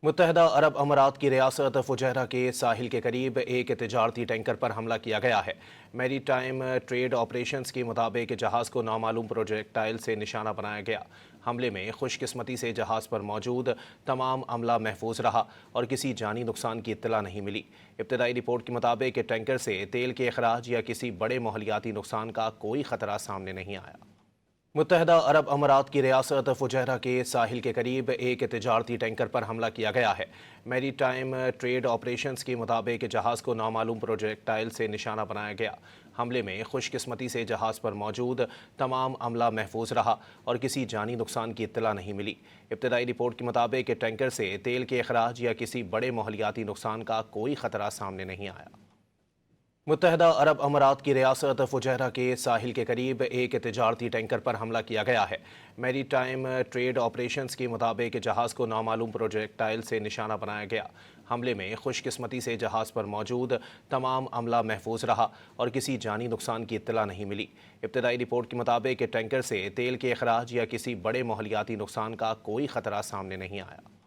متحدہ عرب امارات کی ریاست فجیرہ کے ساحل کے قریب ایک تجارتی ٹینکر پر حملہ کیا گیا ہے۔ میری ٹائم ٹریڈ آپریشنز کے مطابق جہاز کو نامعلوم پروجیکٹائل سے نشانہ بنایا گیا۔ حملے میں خوش قسمتی سے جہاز پر موجود تمام عملہ محفوظ رہا اور کسی جانی نقصان کی اطلاع نہیں ملی۔ ابتدائی رپورٹ کے مطابق ٹینکر سے تیل کے اخراج یا کسی بڑے ماحولیاتی نقصان کا کوئی خطرہ سامنے نہیں آیا۔ متحدہ عرب امارات کی ریاست فجیرہ کے ساحل کے قریب ایک تجارتی ٹینکر پر حملہ کیا گیا ہے۔ میری ٹائم ٹریڈ آپریشنز کے مطابق جہاز کو نامعلوم پروجیکٹائل سے نشانہ بنایا گیا۔ حملے میں خوش قسمتی سے جہاز پر موجود تمام عملہ محفوظ رہا اور کسی جانی نقصان کی اطلاع نہیں ملی۔ ابتدائی رپورٹ کے مطابق ٹینکر سے تیل کے اخراج یا کسی بڑے ماحولیاتی نقصان کا کوئی خطرہ سامنے نہیں آیا۔ متحدہ عرب امارات کی ریاست فجیرہ کے ساحل کے قریب ایک تجارتی ٹینکر پر حملہ کیا گیا ہے۔ میری ٹائم ٹریڈ آپریشنز کے مطابق جہاز کو نامعلوم پروجیکٹائل سے نشانہ بنایا گیا۔ حملے میں خوش قسمتی سے جہاز پر موجود تمام عملہ محفوظ رہا اور کسی جانی نقصان کی اطلاع نہیں ملی۔ ابتدائی رپورٹ کے مطابق ٹینکر سے تیل کے اخراج یا کسی بڑے ماحولیاتی نقصان کا کوئی خطرہ سامنے نہیں آیا۔